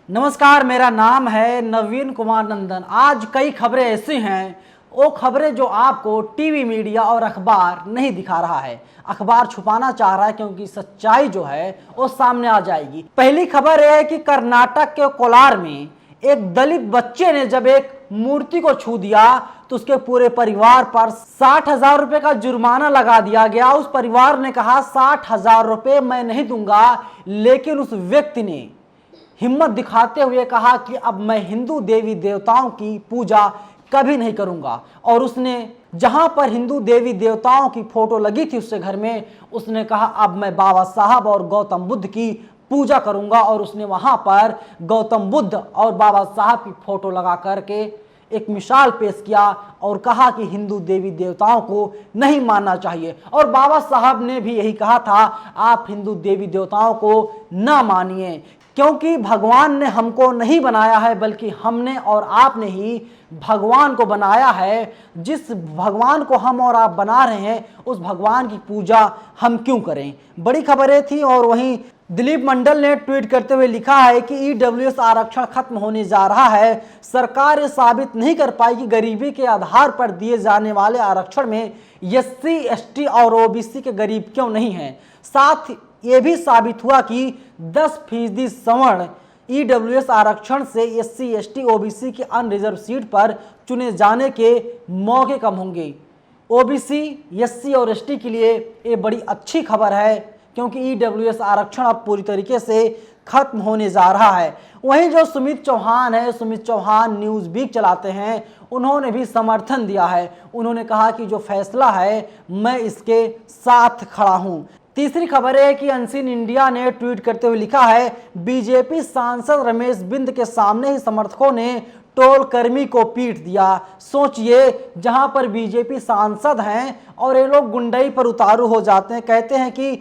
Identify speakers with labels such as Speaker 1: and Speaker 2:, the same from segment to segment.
Speaker 1: नमस्कार, मेरा नाम है नवीन कुमार नंदन। आज कई खबरें ऐसी हैं, वो खबरें जो आपको टीवी मीडिया और अखबार नहीं दिखा रहा है। अखबार छुपाना चाह रहा है क्योंकि सच्चाई जो है वो सामने आ जाएगी। पहली खबर यह है कि कर्नाटक के कोलार में एक दलित बच्चे ने जब एक मूर्ति को छू दिया तो उसके पूरे परिवार पर 60,000 रुपए का जुर्माना लगा दिया गया। उस परिवार ने कहा 60,000 रुपए मैं नहीं दूंगा, लेकिन उस व्यक्ति ने हिम्मत दिखाते हुए कहा कि अब मैं हिंदू देवी देवताओं की पूजा कभी नहीं करूंगा। और उसने जहां पर हिंदू देवी देवताओं की फोटो लगी थी उसके घर में, उसने कहा अब मैं बाबा साहब और गौतम बुद्ध की पूजा करूंगा। और उसने वहां पर गौतम बुद्ध और बाबा साहब की फोटो लगा करके एक मिसाल पेश किया और कहा कि हिंदू देवी देवताओं को नहीं मानना चाहिए। और बाबा साहब ने भी यही कहा था, आप हिंदू देवी देवताओं को ना मानिए, क्योंकि भगवान ने हमको नहीं बनाया है, बल्कि हमने और आपने ही भगवान को बनाया है। जिस भगवान को हम और आप बना रहे हैं, उस भगवान की पूजा हम क्यों करें। बड़ी खबरें थी। और वहीं दिलीप मंडल ने ट्वीट करते हुए लिखा है कि ईडब्ल्यूएस आरक्षण खत्म होने जा रहा है। सरकार ये साबित नहीं कर पाई कि गरीबी के आधार पर दिए जाने वाले आरक्षण में एससी, एसटी और ओबीसी के गरीब क्यों नहीं हैं। साथ ये भी साबित हुआ कि 10% सवर्ण ईडब्ल्यूएस आरक्षण से एससी, एसटी, ओबीसी की अनरिजर्व सीट पर चुने जाने के मौके कम होंगे। ओबीसी, एससी और एसटी के लिए ये बड़ी अच्छी खबर है, क्योंकि ईडब्ल्यूएस आरक्षण अब पूरी तरीके से खत्म होने जा रहा है। वहीं जो सुमित चौहान है, सुमित चौहान न्यूज़ वीक चलाते हैं, उन्होंने भी समर्थन दिया है। उन्होंने कहा कि जो फैसला है मैं इसके साथ खड़ा हूं। तीसरी खबर है कि अनसीन इंडिया ने ट्वीट करते हुए लिखा है, बीजेपी सांसद रमेश बिंद के सामने ही समर्थकों ने टोल कर्मी को पीट दिया। सोचिए, जहां पर बीजेपी सांसद हैं और ये लोग गुंडई पर उतारू हो जाते हैं, कहते हैं कि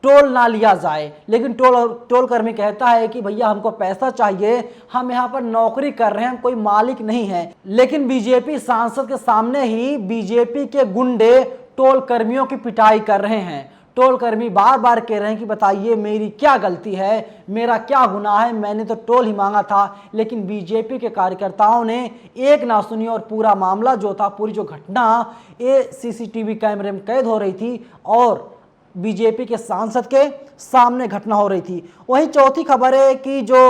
Speaker 1: टोल ना लिया जाए, लेकिन टोल कर्मी कहता है कि भैया हमको पैसा चाहिए, हम यहाँ पर नौकरी कर रहे हैं, हम कोई मालिक नहीं है। लेकिन बीजेपी सांसद के सामने ही बीजेपी के गुंडे टोल कर्मियों की पिटाई कर रहे हैं। टोल कर्मी बार बार कह रहे हैं कि बताइए मेरी क्या गलती है, मेरा क्या गुनाह है, मैंने तो टोल ही मांगा था। लेकिन बीजेपी के कार्यकर्ताओं ने एक ना सुनी और पूरा मामला जो था, पूरी जो घटना ये सीसीटीवी कैमरे में कैद हो रही थी और बीजेपी के सांसद के सामने घटना हो रही थी। वहीं चौथी खबर है कि जो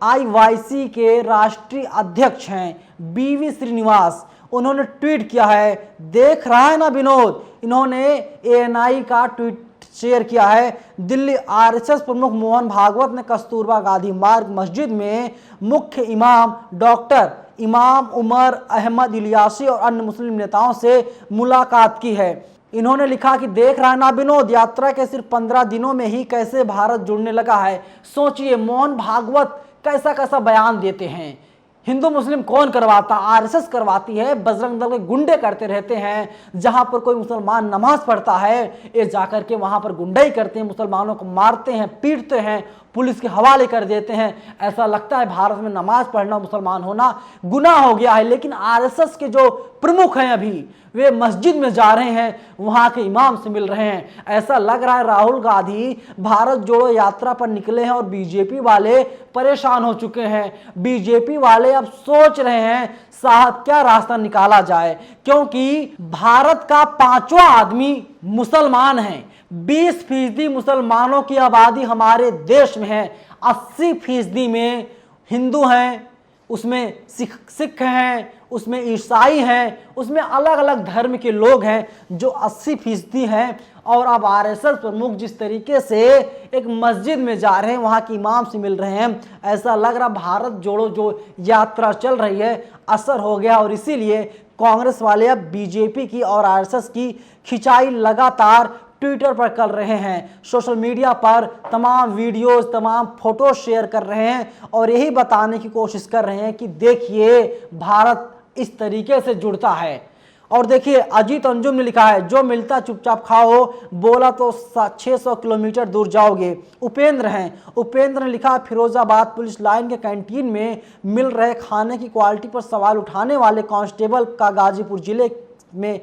Speaker 1: आईवाईसी के राष्ट्रीय अध्यक्ष हैं बीवी श्रीनिवास, उन्होंने ट्वीट किया है, देख रहा है ना विनोद। इन्होंने एएनआई का ट्वीट शेयर किया है। दिल्ली आरएसएस प्रमुख मोहन भागवत ने कस्तूरबा गांधी मार्ग मस्जिद में मुख्य इमाम डॉक्टर इमाम उमर अहमद इलियासी और अन्य मुस्लिम नेताओं से मुलाकात की है। इन्होंने लिखा कि देख रहा ना विनोद, यात्रा के सिर्फ 15 दिनों में ही कैसे भारत जुड़ने लगा है। सोचिए, मोहन भागवत कैसा कैसा बयान देते हैं। हिंदू मुस्लिम कौन करवाता, आरएसएस करवाती है, बजरंग दल के गुंडे करते रहते हैं। जहां पर कोई मुसलमान नमाज पढ़ता है, ये जाकर के वहां पर गुंडाई करते हैं, मुसलमानों को मारते हैं, पीटते हैं, पुलिस के हवाले कर देते हैं। ऐसा लगता है भारत में नमाज पढ़ना, मुसलमान होना गुनाह हो गया है। लेकिन आरएसएस के जो प्रमुख हैं अभी वे मस्जिद में जा रहे हैं, वहां के इमाम से मिल रहे हैं। ऐसा लग रहा है राहुल गांधी भारत जोड़ो यात्रा पर निकले हैं और बीजेपी वाले परेशान हो चुके हैं। बीजेपी वाले अब सोच रहे हैं साहब क्या रास्ता निकाला जाए, क्योंकि भारत का 5वां आदमी मुसलमान है। 20% मुसलमानों की आबादी हमारे देश में है। 80% में हिंदू हैं, उसमें सिख हैं, उसमें ईसाई हैं, उसमें अलग अलग धर्म के लोग हैं जो 80% हैं। और अब आरएसएस प्रमुख जिस तरीके से एक मस्जिद में जा रहे हैं, वहाँ के इमाम से मिल रहे हैं, ऐसा लग रहा भारत जोड़ो जो यात्रा चल रही है असर हो गया। और इसीलिए कांग्रेस वाले अब बीजेपी की और आरएसएस की खिंचाई लगातार ट्विटर पर कर रहे हैं, सोशल मीडिया पर तमाम वीडियोस, तमाम फोटो शेयर कर रहे हैं और यही बताने की कोशिश कर रहे हैं कि देखिए भारत इस तरीके से जुड़ता है। और देखिए अजीत अंजुम ने लिखा है, जो मिलता चुपचाप खाओ, बोला तो 600 किलोमीटर दूर जाओगे। उपेंद्र हैं, उपेंद्र ने लिखा, फिरोजाबाद पुलिस लाइन के कैंटीन में मिल रहे खाने की क्वालिटी पर सवाल उठाने वाले कांस्टेबल का गाजीपुर जिले में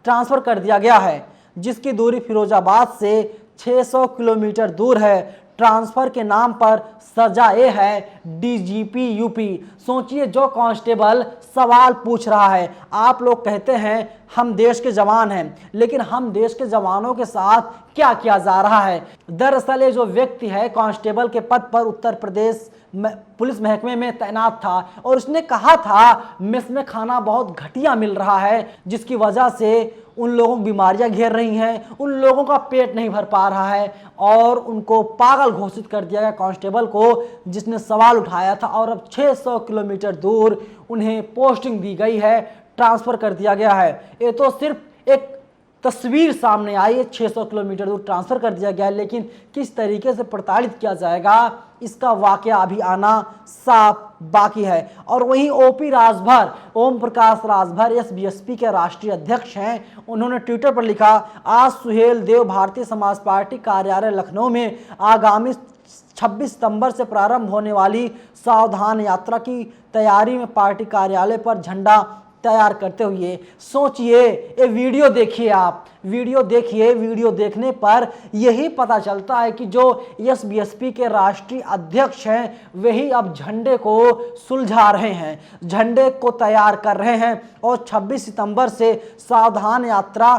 Speaker 1: ट्रांसफर कर दिया गया है, जिसकी दूरी फिरोजाबाद से 600 किलोमीटर दूर है। ट्रांसफर के नाम पर सजा ये है डीजीपी यूपी। सोचिए, जो कांस्टेबल सवाल पूछ रहा है, आप लोग कहते हैं हम देश के जवान हैं, लेकिन हम देश के जवानों के साथ क्या किया जा रहा है। दरअसल ये जो व्यक्ति है कांस्टेबल के पद पर उत्तर प्रदेश पुलिस महकमे में तैनात था और उसने कहा था मेस में खाना बहुत घटिया मिल रहा है, जिसकी वजह से उन लोगों को बीमारियां घेर रही हैं, उन लोगों का पेट नहीं भर पा रहा है और उनको पागल घोषित कर दिया गया कांस्टेबल को, जिसने सवाल उठाया था। और अब 600 किलोमीटर दूर उन्हें पोस्टिंग दी गई है, ट्रांसफ़र कर दिया गया है। ये तो सिर्फ एक तस्वीर सामने आई है, 600 किलोमीटर दूर ट्रांसफ़र कर दिया गया है, लेकिन किस तरीके से प्रताड़ित किया जाएगा इसका वाकया अभी आना साफ बाकी है। और वहीं ओपी राजभर, ओम प्रकाश राजभर एसबीएसपी के राष्ट्रीय अध्यक्ष हैं, उन्होंने ट्विटर पर लिखा, आज सुहेल देव भारतीय समाज पार्टी कार्यालय लखनऊ में आगामी 26 सितंबर से प्रारंभ होने वाली सावधान यात्रा की तैयारी में पार्टी कार्यालय पर झंडा तैयार करते हुए। सोचिए, ये वीडियो देखिए, आप वीडियो देखिए, वीडियो देखने पर यही पता चलता है कि जो एसबीएसपी के राष्ट्रीय अध्यक्ष हैं वही अब झंडे को सुलझा रहे हैं, झंडे को तैयार कर रहे हैं और 26 सितंबर से सावधान यात्रा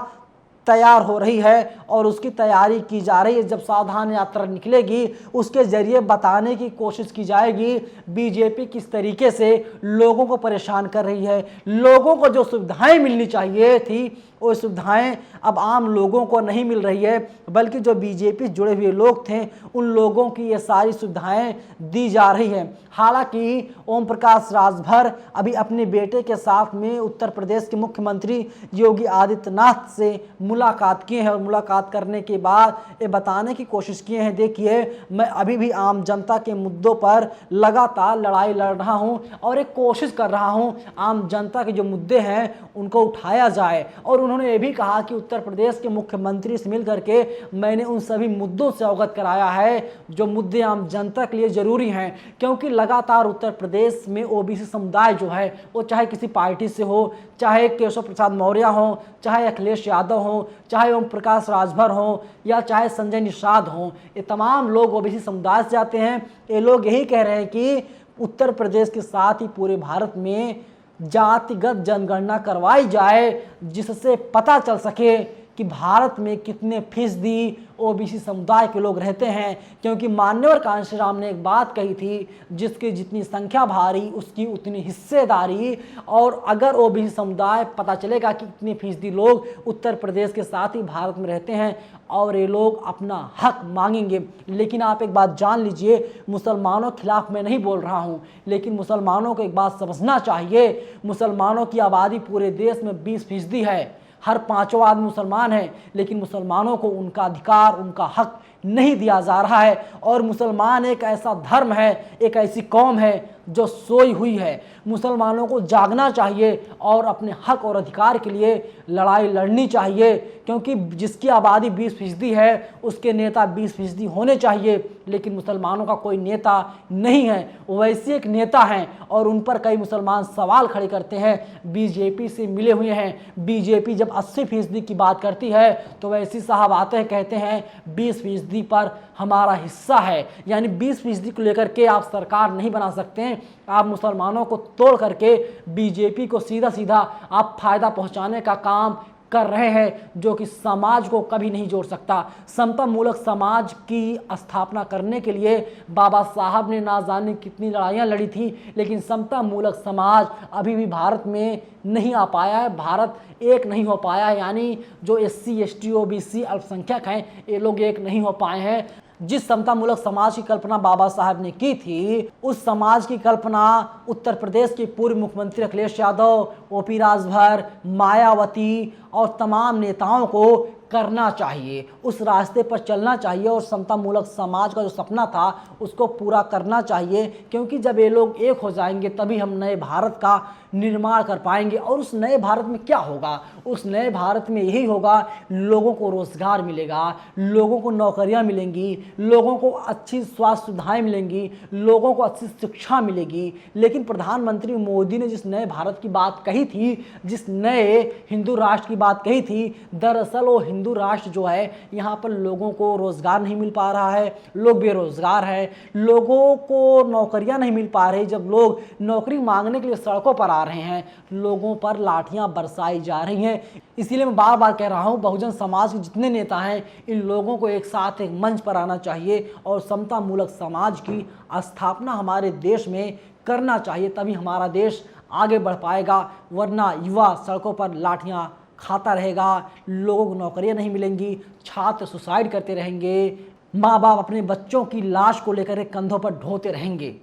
Speaker 1: तैयार हो रही है और उसकी तैयारी की जा रही है। जब सावधान यात्रा निकलेगी उसके जरिए बताने की कोशिश की जाएगी बीजेपी किस तरीके से लोगों को परेशान कर रही है। लोगों को जो सुविधाएं मिलनी चाहिए थी वो सुविधाएं अब आम लोगों को नहीं मिल रही है, बल्कि जो बीजेपी जुड़े हुए लोग थे उन लोगों की ये सारी सुविधाएं दी जा रही हैं। हालांकि ओम प्रकाश राजभर अभी अपने बेटे के साथ में उत्तर प्रदेश के मुख्यमंत्री योगी आदित्यनाथ से मुलाकात किए हैं और मुलाकात करने के बाद ये बताने की कोशिश किए हैं, देखिए मैं अभी भी आम जनता के मुद्दों पर लगातार लड़ाई लड़ रहा हूं और एक कोशिश कर रहा हूं आम जनता के जो मुद्दे हैं उनको उठाया जाए। और उन्होंने ये भी कहा कि उत्तर प्रदेश के मुख्यमंत्री से मिल करके मैंने उन सभी मुद्दों से अवगत कराया है जो मुद्दे आम जनता के लिए जरूरी हैं, क्योंकि लगातार उत्तर प्रदेश में ओबीसी समुदाय जो है वो चाहे किसी पार्टी से हो, चाहे केशव प्रसाद मौर्य हो, चाहे अखिलेश यादव हो, चाहे ओम प्रकाश राजभर हो या चाहे संजय निषाद हो, ये तमाम लोग ओबीसी समुदाय से आते हैं। ये लोग यही कह रहे हैं कि उत्तर प्रदेश के साथ ही पूरे भारत में जातिगत जनगणना करवाई जाए, जिससे पता चल सके कि भारत में कितने फीसदी ओबीसी समुदाय के लोग रहते हैं। क्योंकि मान्यवर कांशीराम ने एक बात कही थी, जिसकी जितनी संख्या भारी उसकी उतनी हिस्सेदारी। और अगर ओबीसी समुदाय पता चलेगा कि कितने फीसदी लोग उत्तर प्रदेश के साथ ही भारत में रहते हैं और ये लोग अपना हक मांगेंगे। लेकिन आप एक बात जान लीजिए, मुसलमानों के खिलाफ मैं नहीं बोल रहा हूँ, लेकिन मुसलमानों को एक बात समझना चाहिए, मुसलमानों की आबादी पूरे देश में 20% है, हर 5वां आदमी मुसलमान है, लेकिन मुसलमानों को उनका अधिकार, उनका हक नहीं दिया जा रहा है। और मुसलमान एक ऐसा धर्म है, एक ऐसी कौम है जो सोई हुई है। मुसलमानों को जागना चाहिए और अपने हक और अधिकार के लिए लड़ाई लड़नी चाहिए, क्योंकि जिसकी आबादी 20% है उसके नेता 20% होने चाहिए, लेकिन मुसलमानों का कोई नेता नहीं है। वैसे एक नेता हैं और उन पर कई मुसलमान सवाल खड़े करते हैं, बीजेपी से मिले हुए हैं। बीजेपी जब 80% की बात करती है तो वैसी साहब आते हैं, कहते हैं 20% पर हमारा हिस्सा है, यानी 20% को लेकर के आप सरकार नहीं बना सकते हैं। आप मुसलमानों को तोड़ करके बीजेपी को सीधा सीधा आप फायदा पहुंचाने का काम कर रहे हैं, जो कि समाज को कभी नहीं जोड़ सकता। समता मूलक समाज की स्थापना करने के लिए बाबा साहब ने ना जाने कितनी लड़ाइयाँ लड़ी थी, लेकिन समता मूलक समाज अभी भी भारत में नहीं आ पाया है, भारत एक नहीं हो पाया है। यानी जो SC ST OBC अल्पसंख्यक हैं ये लोग एक नहीं हो पाए हैं। जिस समता मूलक समाज की कल्पना बाबा साहब ने की थी, उस समाज की कल्पना उत्तर प्रदेश के पूर्व मुख्यमंत्री अखिलेश यादव, ओपी राजभर, मायावती और तमाम नेताओं को करना चाहिए, उस रास्ते पर चलना चाहिए और समता मूलक समाज का जो सपना था उसको पूरा करना चाहिए। क्योंकि जब ये लोग एक हो जाएंगे तभी हम नए भारत का निर्माण कर पाएंगे। और उस नए भारत में क्या होगा? उस नए भारत में यही होगा, लोगों को रोजगार मिलेगा, लोगों को नौकरियां मिलेंगी, लोगों को अच्छी स्वास्थ्य सुविधाएं मिलेंगी, लोगों को अच्छी शिक्षा मिलेगी। लेकिन प्रधानमंत्री मोदी ने जिस नए भारत की बात कही थी, जिस नए हिंदू राष्ट्र की बात कही थी, दरअसल वो हिंदू हिंदू राष्ट्र जो है यहाँ पर लोगों को रोजगार नहीं मिल पा रहा है, लोग बेरोजगार हैं, लोगों को नौकरियां नहीं मिल पा रही। जब लोग नौकरी मांगने के लिए सड़कों पर आ रहे हैं, लोगों पर लाठियां बरसाई जा रही हैं। इसीलिए मैं बार बार कह रहा हूं, बहुजन समाज के जितने नेता हैं, इन लोगों को एक साथ एक मंच पर आना चाहिए और समता मूलक समाज की स्थापना हमारे देश में करना चाहिए, तभी हमारा देश आगे बढ़ पाएगा। वरना युवा सड़कों पर लाठियां खाता रहेगा, लोगों को नौकरियां नहीं मिलेंगी, छात्र सुसाइड करते रहेंगे, माँ बाप अपने बच्चों की लाश को लेकर कंधों पर ढोते रहेंगे।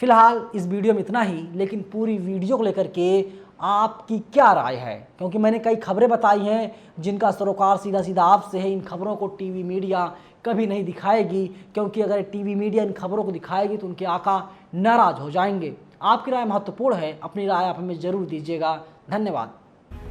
Speaker 1: फिलहाल इस वीडियो में इतना ही, लेकिन पूरी वीडियो को लेकर के आपकी क्या राय है? क्योंकि मैंने कई खबरें बताई हैं जिनका सरोकार सीधा सीधा आपसे है। इन खबरों को टीवी मीडिया कभी नहीं दिखाएगी, क्योंकि अगर टीवी मीडिया इन खबरों को दिखाएगी तो उनके आका नाराज हो जाएंगे। आपकी राय महत्वपूर्ण है, अपनी राय आप हमें जरूर दीजिएगा। धन्यवाद।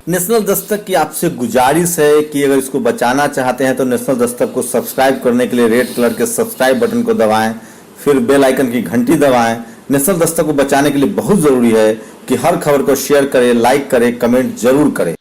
Speaker 2: नेशनल दस्तक की आपसे गुजारिश है कि अगर इसको बचाना चाहते हैं तो नेशनल दस्तक को सब्सक्राइब करने के लिए रेड कलर के सब्सक्राइब बटन को दबाएं, फिर बेल आइकन की घंटी दबाएं। नेशनल दस्तक को बचाने के लिए बहुत जरूरी है कि हर खबर को शेयर करें, लाइक करें, कमेंट जरूर करें।